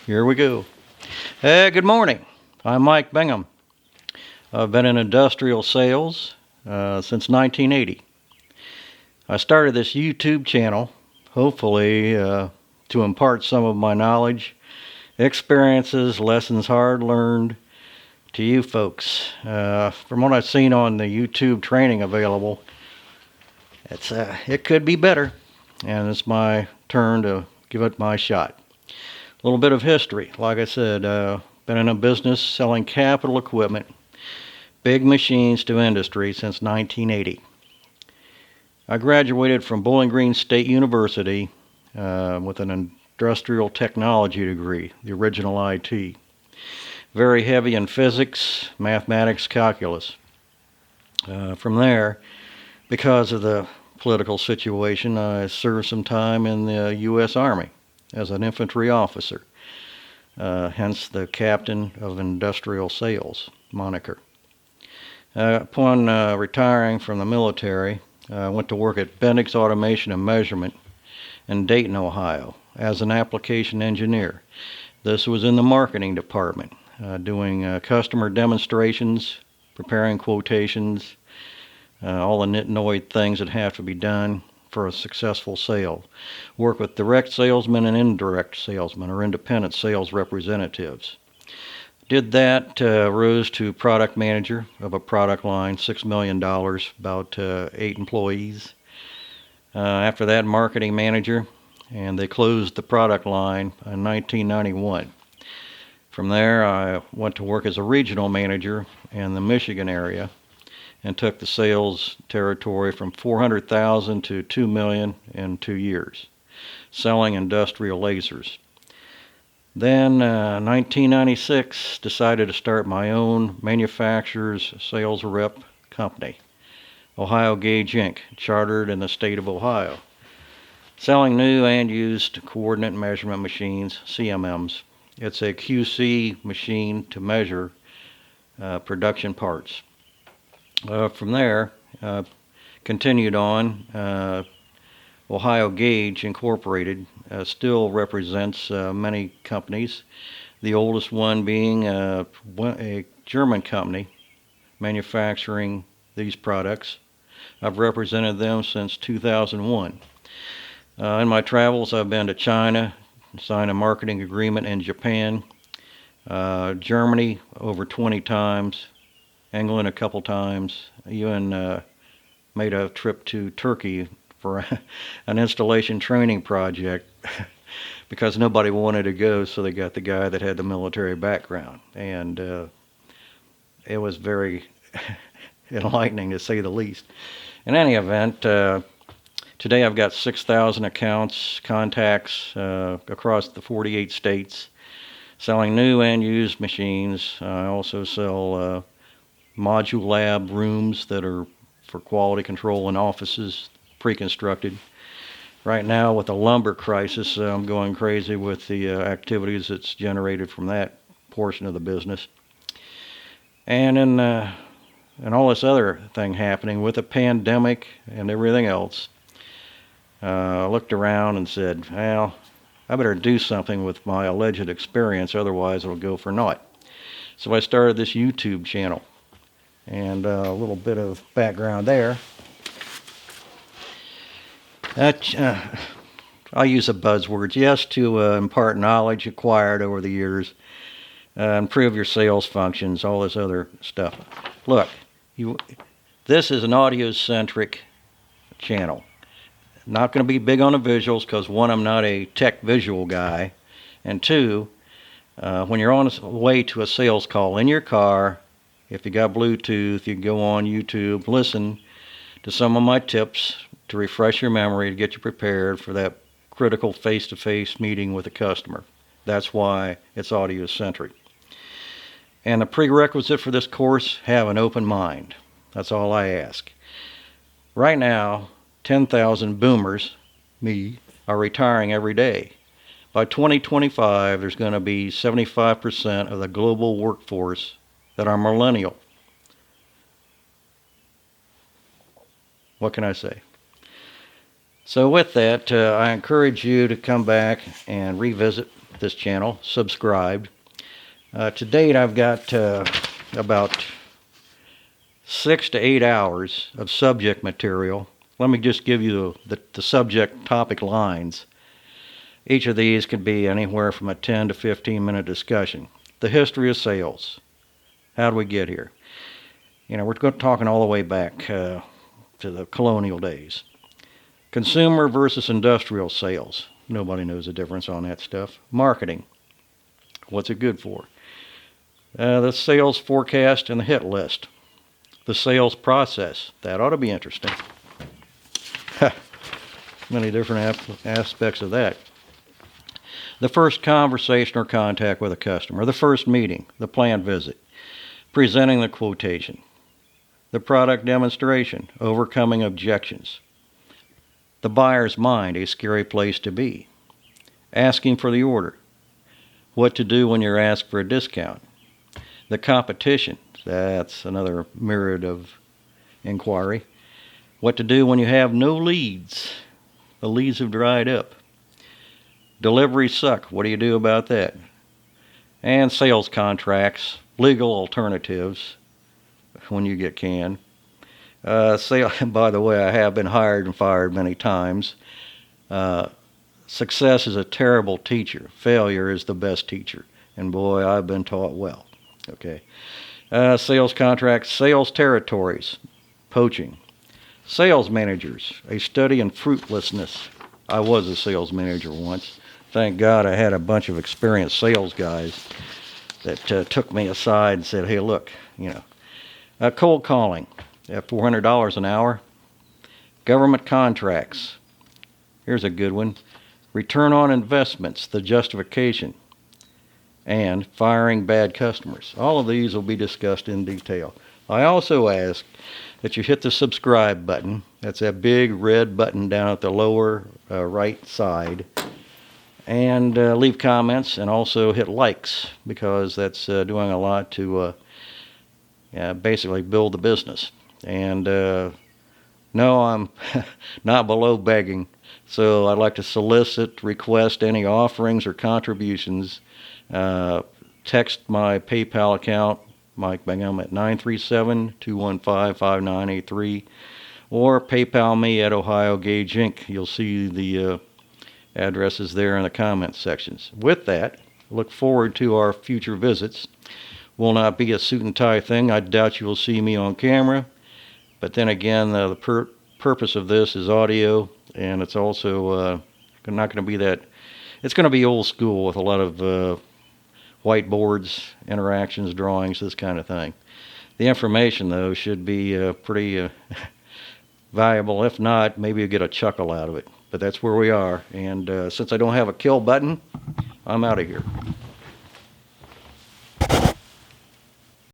Here we go. Good morning. I'm Mike Bingham. I've been in industrial sales since 1980. I started this YouTube channel, hopefully, to impart some of my knowledge, experiences, lessons hard learned to you folks. From what I've seen on the YouTube training available, it could be better, and it's my turn to give it my shot. A little bit of history. Like I said, been in a business selling capital equipment, big machines to industry since 1980. I graduated from Bowling Green State University with an industrial technology degree, the original IT. Very heavy in physics, mathematics, calculus. From there, because of the political situation, I served some time in the U.S. Army as an infantry officer, hence the Captain of Industrial Sales moniker. Upon retiring from the military, I went to work at Bendix Automation and Measurement in Dayton, Ohio, as an application engineer. This was in the marketing department, doing customer demonstrations, preparing quotations, all the nitnoid things that have to be done for a successful sale. Work with direct salesmen and indirect salesmen or independent sales representatives. Did that, rose to product manager of a product line, $6 million, about 8 employees. After that, marketing manager, and they closed the product line in 1991. From there, I went to work as a regional manager in the Michigan area and took the sales territory from 400,000 to 2 million in 2 years, selling industrial lasers. Then, 1996, decided to start my own manufacturer's sales rep company, Ohio Gauge Inc., chartered in the state of Ohio, selling new and used coordinate measurement machines, CMMs. It's a QC machine to measure production parts. From there, continued on. Ohio Gauge Incorporated still represents many companies, the oldest one being a German company manufacturing these products. I've represented them since 2001. In my travels, I've been to China, signed a marketing agreement in Japan, Germany over 20 times, England a couple times, even made a trip to Turkey for an installation training project because nobody wanted to go, so they got the guy that had the military background. And it was very enlightening, to say the least. In any event, today I've got 6,000 accounts, contacts across the 48 states, selling new and used machines. I also sell module lab rooms that are for quality control in offices, pre-constructed. Right now, with the lumber crisis, I'm going crazy with the activities that's generated from that portion of the business. And all this other thing happening with the pandemic and everything else, I looked around and said, well, I better do something with my alleged experience, otherwise it'll go for naught. So I started this YouTube channel. And a little bit of background there. I'll use the buzzwords, yes, to impart knowledge acquired over the years, improve your sales functions, all this other stuff. Look, this is an audio-centric channel. Not going to be big on the visuals because, one, I'm not a tech visual guy, and two, when you're on the way to a sales call in your car, if you got Bluetooth, you can go on YouTube, listen to some of my tips to refresh your memory, to get you prepared for that critical face-to-face meeting with a customer. That's why it's audio-centric. And the prerequisite for this course, have an open mind. That's all I ask. Right now, 10,000 boomers, me, are retiring every day. By 2025, there's going to be 75% of the global workforce that are millennial. What can I say? So with that, I encourage you to come back and revisit this channel, subscribed. To date, I've got about 6 to 8 hours of subject material. Let me just give you the subject topic lines. Each of these could be anywhere from a 10 to 15 minute discussion. The history of sales. How do we get here? We're talking all the way back to the colonial days. Consumer versus industrial sales. Nobody knows the difference on that stuff. Marketing. What's it good for? The sales forecast and the hit list. The sales process. That ought to be interesting. Many different aspects of that. The first conversation or contact with a customer. The first meeting. The planned visit. Presenting the quotation. The product demonstration. Overcoming objections. The buyer's mind, a scary place to be. Asking for the order. What to do when you're asked for a discount. The competition, that's another myriad of inquiry. What to do when you have no leads. The leads have dried up. Deliveries suck. What do you do about that? And sales contracts, legal alternatives when you get canned. By the way, I have been hired and fired many times. Success is a terrible teacher. Failure is the best teacher. And boy, I've been taught well. Okay. Sales contracts, sales territories, poaching. Sales managers, a study in fruitlessness. I was a sales manager once. Thank God I had a bunch of experienced sales guys that took me aside and said, hey, look, cold calling. At $400 an hour. Government contracts. Here's a good one. Return on investments, the justification. And firing bad customers. All of these will be discussed in detail. I also ask that you hit the subscribe button. That's that big red button down at the lower right side. And leave comments and also hit likes because that's doing a lot to basically build the business. And no, I'm not below begging. So I'd like to request any offerings or contributions. Text my PayPal account, Mike Bingham, at 937-215-5983. Or PayPal me at Ohio Gauge Inc. You'll see the addresses there in the comments sections. With that, look forward to our future visits. Will not be a suit and tie thing. I doubt you will see me on camera. But then again, the purpose of this is audio, and it's also not going to be that. It's going to be old school with a lot of whiteboards, interactions, drawings, this kind of thing. The information, though, should be pretty valuable. If not, maybe you'll get a chuckle out of it. But that's where we are. And since I don't have a kill button, I'm out of here.